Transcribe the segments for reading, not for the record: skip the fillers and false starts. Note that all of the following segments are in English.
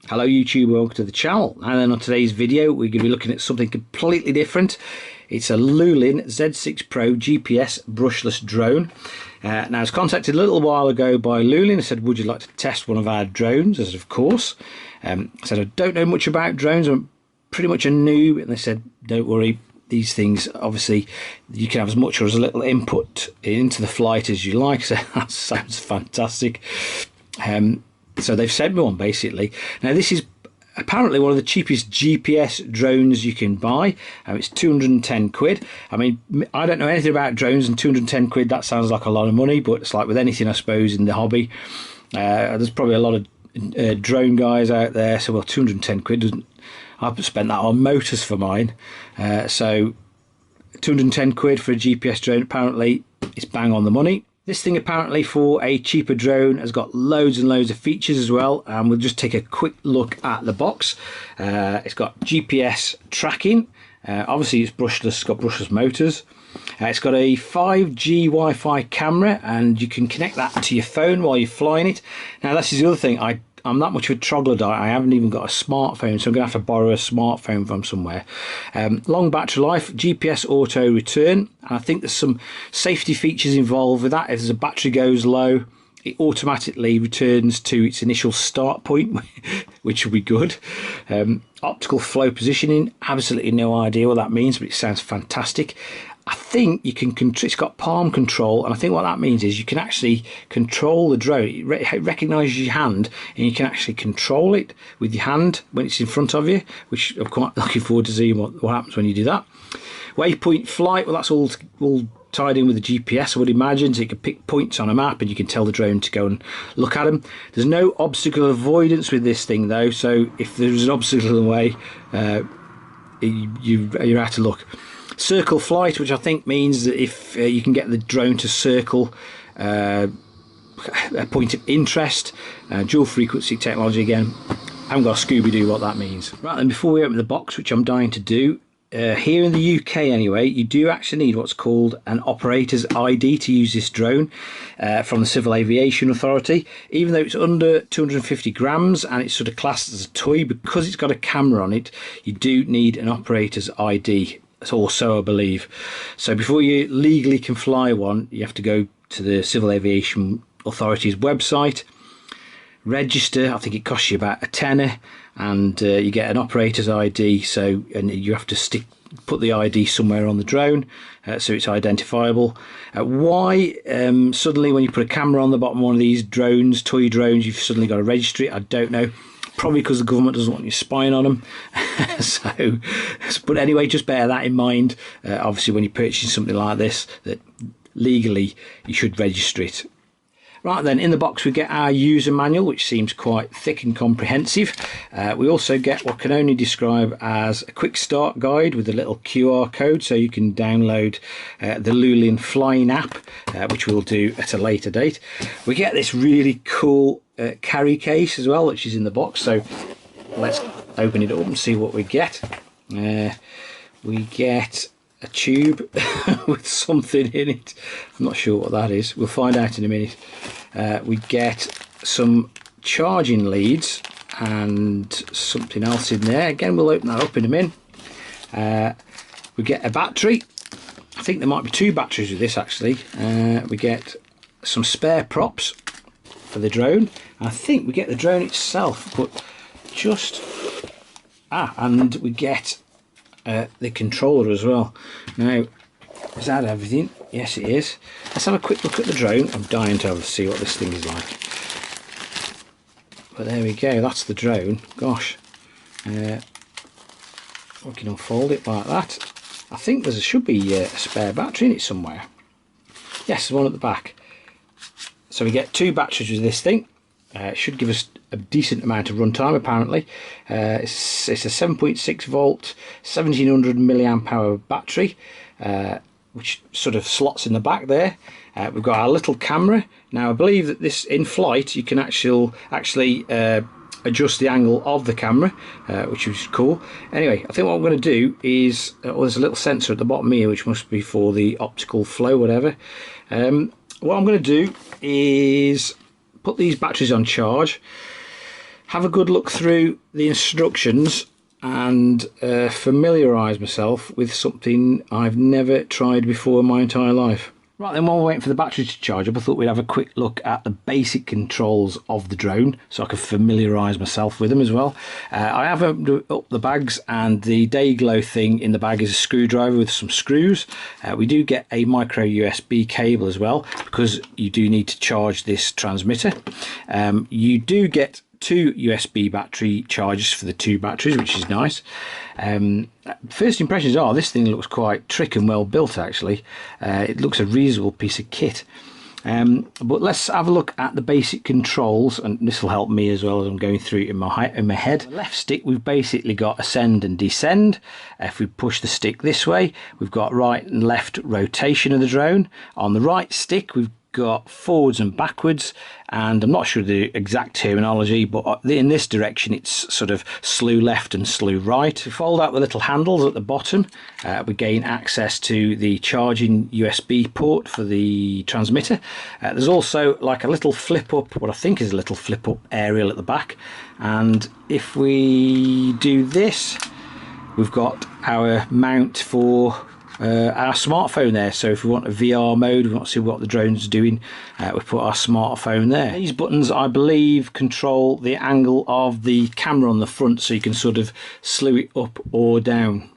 Hello YouTube, welcome to the channel. And then on today's video we're going to be looking at something completely different. It's a Loolinn Z6 PRO GPS brushless drone. Now I was contacted a little while ago by Loolinn. I said, would you like to test one of our drones? I said, of course. I said, I don't know much about drones, I'm pretty much a noob. And they said, don't worry, these things, obviously you can have as much or as little input into the flight as you like. So that sounds fantastic. So they've sent me one basically. Now this is apparently one of the cheapest GPS drones you can buy. It's 210 quid. I mean, I don't know anything about drones, and 210 quid, that sounds like a lot of money, but it's like with anything I suppose in the hobby. There's probably a lot of drone guys out there, so well, 210 quid doesn't, I've spent that on motors for mine. So 210 quid for a GPS drone, apparently it's bang on the money. This thing apparently for a cheaper drone has got loads and loads of features as well, and we'll just take a quick look at the box. It's got GPS tracking, obviously it's brushless, it's got brushless motors. It's got a 5G Wi-Fi camera, and you can connect that to your phone while you're flying it. Now this is the other thing, I'm not much of a troglodyte. I haven't even got a smartphone, so I'm going to have to borrow a smartphone from somewhere. Long battery life, GPS auto return, and I think there's some safety features involved with that. If the battery goes low, it automatically returns to its initial start point, which will be good. Optical flow positioning, absolutely no idea what that means, but it sounds fantastic. I think you can it's got palm control, and I think what that means is you can actually control the drone. It recognises your hand, and you can actually control it with your hand when it's in front of you, which I'm quite looking forward to seeing what happens when you do that. Waypoint flight, well, that's all tied in with the GPS, I would imagine, so you can pick points on a map and you can tell the drone to go and look at them. There's no obstacle avoidance with this thing though, so if there's an obstacle in the way, you're out of luck. Circle flight, which I think means that if you can get the drone to circle a point of interest. Dual frequency technology again. I haven't got a Scooby-Doo what that means. Right then, before we open the box, which I'm dying to do, here in the UK anyway, you do actually need what's called an operator's ID to use this drone from the Civil Aviation Authority. Even though it's under 250 grams and it's sort of classed as a toy, because it's got a camera on it, you do need an operator's ID. Also, I believe. So before you legally can fly one, you have to go to the Civil Aviation Authority's website, register. I think it costs you about a tenner, and you get an operator's ID. So, and you have to put the ID somewhere on the drone, so it's identifiable. Why suddenly when you put a camera on the bottom of one of these drones, toy drones, you've suddenly got to register it? I don't know. Probably because the government doesn't want you spying on them. But anyway, just bear that in mind. Obviously, when you're purchasing something like this, that legally you should register it. Right then, in the box we get our user manual, which seems quite thick and comprehensive. We also get what can only describe as a quick start guide with a little QR code, so you can download the Loolinn flying app, which we'll do at a later date. We get this really cool carry case as well, which is in the box, so let's open it up and see what we get. We get a tube with something in it. I'm not sure what that is, we'll find out in a minute. We get some charging leads and something else in there. Again, we'll open that up in a minute. We get a battery. I think there might be two batteries with this actually. We get some spare props for the drone. I think we get the drone itself, but just and we get the controller as well. Now, is that everything? Yes, it is. Let's have a quick look at the drone. I'm dying to see what this thing is like. But there we go, that's the drone. Gosh, we can unfold it like that. I think there should be a spare battery in it somewhere. Yes, there's one at the back. So we get two batteries with this thing. It should give us a decent amount of runtime apparently. It's a 7.6 volt 1700 milliamp hour battery, which sort of slots in the back there. We've got our little camera. Now I believe that this, in flight, you can actually adjust the angle of the camera, which is cool. Anyway, I think what I'm going to do is, there's a little sensor at the bottom here, which must be for the optical flow, whatever. What I'm going to do is put these batteries on charge. have a good look through the instructions and familiarise myself with something I've never tried before in my entire life. Right then, while we're waiting for the battery to charge up, I thought we'd have a quick look at the basic controls of the drone so I can familiarise myself with them as well. I have opened up the bags, and the day glow thing in the bag is a screwdriver with some screws. We do get a micro USB cable as well, because you do need to charge this transmitter. You do get 2 USB battery chargers for the 2 batteries, which is nice. First impressions are this thing looks quite trick and well built actually. It looks a reasonable piece of kit. But let's have a look at the basic controls, and this will help me as well as I'm going through it in my head. On the left stick we've basically got ascend and descend. If we push the stick this way, we've got right and left rotation of the drone. On the right stick we've got forwards and backwards, and I'm not sure the exact terminology, but in this direction it's sort of slew left and slew right. We fold out the little handles at the bottom. We gain access to the charging USB port for the transmitter. There's also like a little flip up, what I think is a little flip up aerial at the back, and if we do this, we've got our mount for our smartphone there. So if we want a VR mode, we want to see what the drone's doing, we put our smartphone there. These buttons, I believe, control the angle of the camera on the front, so you can sort of slew it up or down.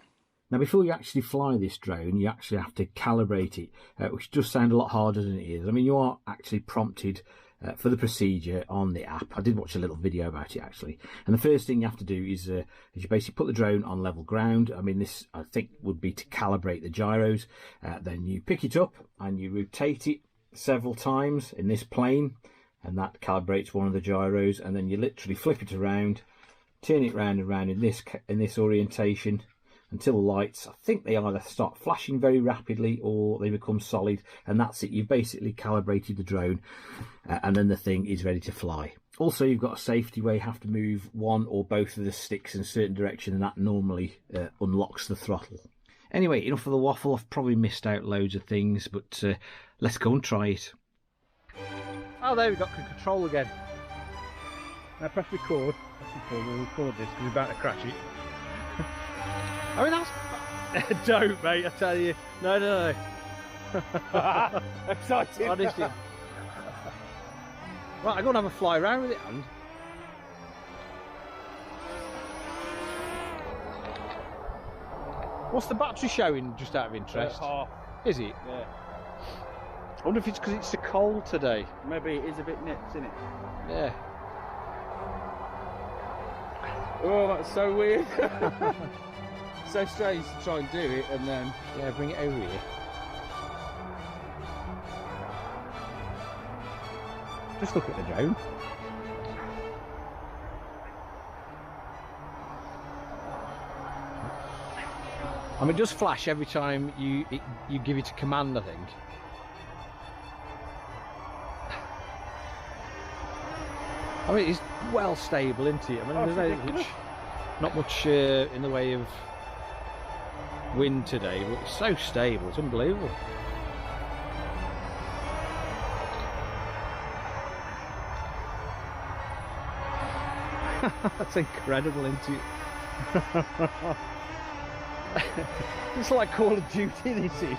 Now, before you actually fly this drone, you actually have to calibrate it, which does sound a lot harder than it is. I mean, you are actually prompted for the procedure on the app. I did watch a little video about it actually, and the first thing you have to do is you basically put the drone on level ground. I mean, this I think would be to calibrate the gyros. Then you pick it up and you rotate it several times in this plane, and that calibrates one of the gyros, and then you literally flip it around, turn it round and round in this orientation until the lights, I think they either start flashing very rapidly or they become solid, and that's it. You've basically calibrated the drone, and then the thing is ready to fly. Also, you've got a safety where you have to move one or both of the sticks in a certain direction, and that normally unlocks the throttle. Anyway, enough of the waffle. I've probably missed out loads of things, but let's go and try it. Oh, there we got control again. Now press record. We'll record this because we're about to crash it. I mean, that's... Don't, mate, I tell you. No. Excited. Honestly. Right, I'm going to have a fly around with it, and... What's the battery showing, just out of interest? Half. Is it? Yeah. I wonder if it's because it's so cold today. Maybe it is a bit nips, isn't it? Yeah. Oh, that's so weird. So strange to try and do it and then... Yeah, bring it over here. Just look at the drone. I mean, it does flash every time you give it a command, I think. I mean, it's well stable, isn't it? I mean, there's not much in the way of wind today, but it's so stable, it's unbelievable. That's incredible, isn't it? It's like Call of Duty, this is.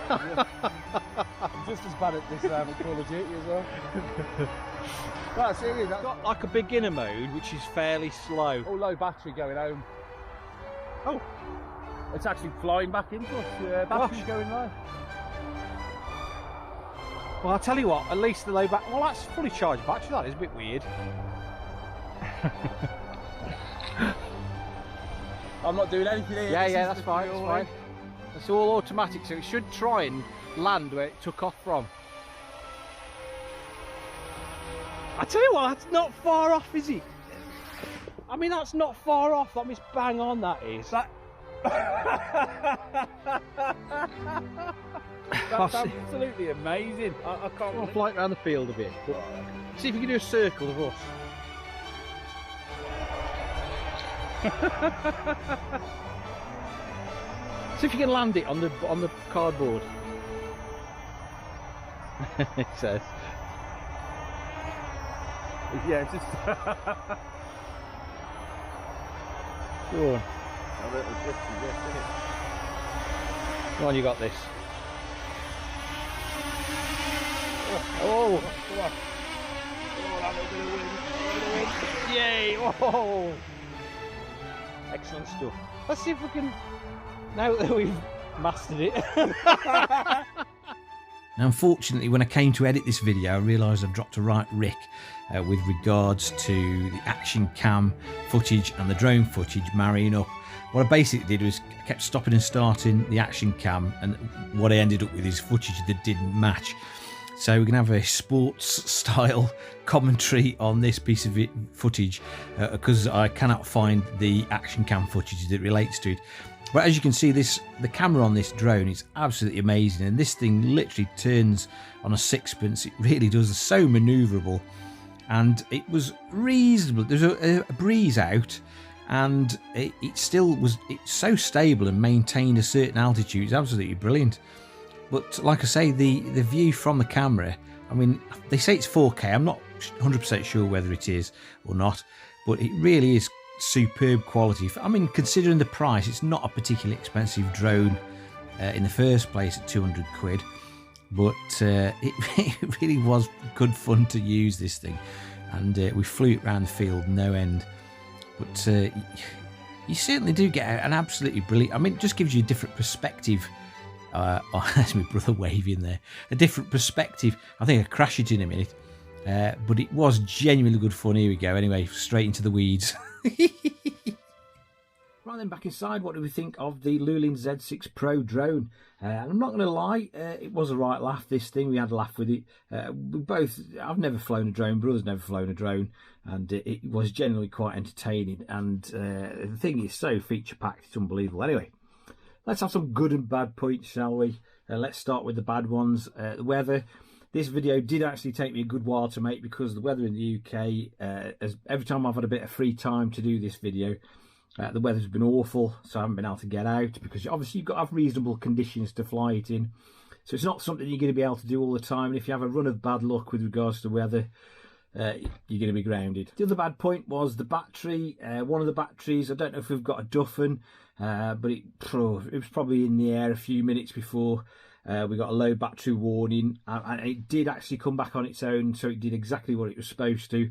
I'm just as bad at this at Call of Duty as well. Right, seriously, that's got like a beginner mode, which is fairly slow. Oh, low battery going home. Oh, it's actually flying back into us. Yeah, battery's going low. Well, I'll tell you what, at least the low battery. Well, that's fully charged battery, that is a bit weird. I'm not doing anything here. Yeah, that's fine, that's fine. It's all automatic, so it should try and land where it took off from. I tell you what, that's not far off, is it? I mean, that's not far off. That means bang on, that is. That's absolutely amazing. I can't. I'll fly around the field a bit. See if you can do a circle of us. See if you can land it on the cardboard. It says. Yeah, it's just Go on. A little drifty drift, isn't it? Come on, you got this. Oh, come on. Oh, that little bit of wind. A little bit of wind. Yay! Whoa! Excellent stuff. Let's see if we can, now that we've mastered it. Now, unfortunately, when I came to edit this video, I realised I dropped a right rick with regards to the action cam footage and the drone footage marrying up. What I basically did was I kept stopping and starting the action cam, and what I ended up with is footage that didn't match. So we're going to have a sports style commentary on this piece of footage because I cannot find the action cam footage that relates to it. But as you can see, the camera on this drone is absolutely amazing, and this thing literally turns on a sixpence. It really does. It's so manoeuvrable, and it was reasonable. There's a breeze out, and it still was. It's so stable and maintained a certain altitude. It's absolutely brilliant. But like I say, the view from the camera, I mean, they say it's 4K. I'm not 100% sure whether it is or not, but it really is superb quality. I mean, considering the price, it's not a particularly expensive drone in the first place at 200 quid, but it really was good fun to use this thing, and we flew it around the field no end. But you certainly do get an absolutely brilliant, I mean, it just gives you a different perspective. Oh, that's my brother waving there. A different perspective. I think I'll crash it in a minute. But it was genuinely good fun. Here we go. Anyway, straight into the weeds. Right then, back inside, what do we think of the Loolinn Z6 Pro drone? I'm not going to lie, it was a right laugh, this thing. We had a laugh with it. I've never flown a drone, brother's never flown a drone, and it was generally quite entertaining. And the thing is so feature-packed, it's unbelievable. Anyway, let's have some good and bad points, shall we? Let's start with the bad ones. The weather. This video did actually take me a good while to make because the weather in the UK, every time I've had a bit of free time to do this video, the weather's been awful, so I haven't been able to get out, because obviously you've got to have reasonable conditions to fly it in. So it's not something you're going to be able to do all the time, and if you have a run of bad luck with regards to weather, you're going to be grounded. The other bad point was the battery. One of the batteries, I don't know if we've got a Duffin, but it was probably in the air a few minutes before we got a low battery warning, and it did actually come back on its own, so it did exactly what it was supposed to.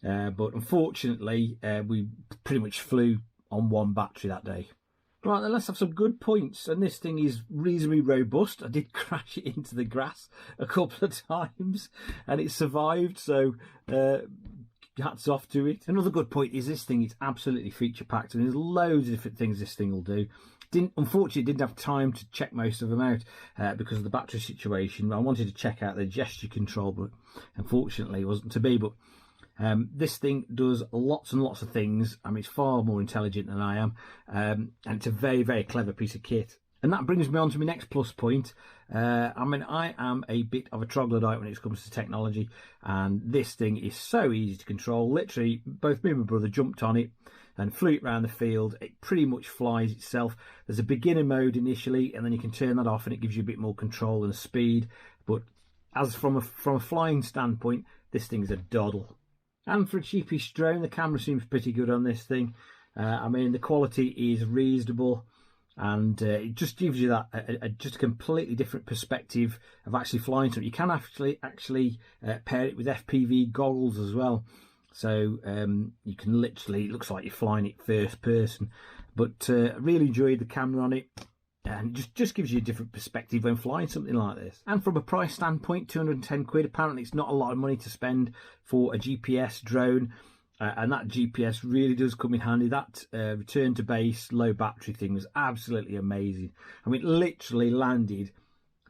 But unfortunately, we pretty much flew on one battery that day. Right then, let's have some good points. And this thing is reasonably robust. I did crash it into the grass a couple of times and it survived, so hats off to it. Another good point is this thing is absolutely feature packed, and there's loads of different things this thing will do. Unfortunately, didn't have time to check most of them out because of the battery situation. I wanted to check out the gesture control, but unfortunately it wasn't to be. But this thing does lots and lots of things. I mean, it's far more intelligent than I am, and it's a very, very clever piece of kit. And that brings me on to my next plus point. I mean, I am a bit of a troglodyte when it comes to technology, and this thing is so easy to control. Literally, both me and my brother jumped on it and flew it around the field. It pretty much flies itself. There's a beginner mode initially, and then you can turn that off and it gives you a bit more control and speed. But as from a flying standpoint, this thing's a doddle. And for a cheapish drone, the camera seems pretty good on this thing. I mean, the quality is reasonable, and it just gives you that just a completely different perspective of actually flying something. You can actually pair it with FPV goggles as well, so you can literally, it looks like you're flying it first person. But I really enjoyed the camera on it, and just gives you a different perspective when flying something like this. And from a price standpoint, 210 quid, apparently it's not a lot of money to spend for a GPS drone, and that GPS really does come in handy. That return to base low battery thing was absolutely amazing. I mean, it literally landed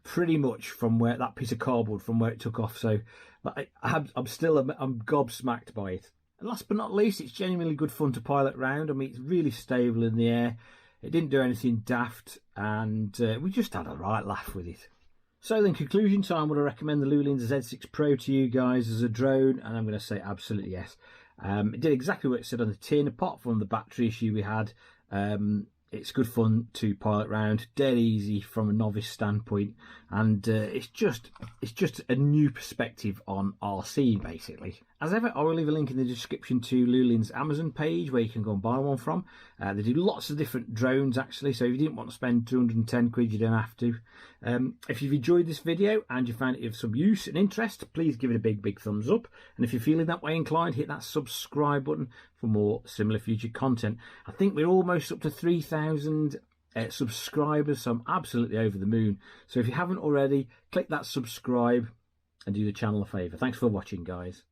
pretty much from where that piece of cardboard from where it took off, so I'm gobsmacked by it. And last but not least, it's genuinely good fun to pilot around. I mean, it's really stable in the air. It didn't do anything daft, and we just had a right laugh with it. So then, conclusion time, would I recommend the Loolinn Z6 Pro to you guys as a drone? And I'm going to say absolutely yes. It did exactly what it said on the tin, apart from the battery issue we had. It's good fun to pilot around, dead easy from a novice standpoint, and it's just a new perspective on RC basically. As ever, I will leave a link in the description to Loolinn's Amazon page where you can go and buy one from. They do lots of different drones actually, so if you didn't want to spend 210 quid, you don't have to. If you've enjoyed this video and you found it of some use and interest, please give it a big thumbs up. And if you're feeling that way inclined, hit that subscribe button for more similar future content. I think we're almost up to 3,000 subscribers, so I'm absolutely over the moon. So if you haven't already, click that subscribe and do the channel a favour. Thanks for watching, guys.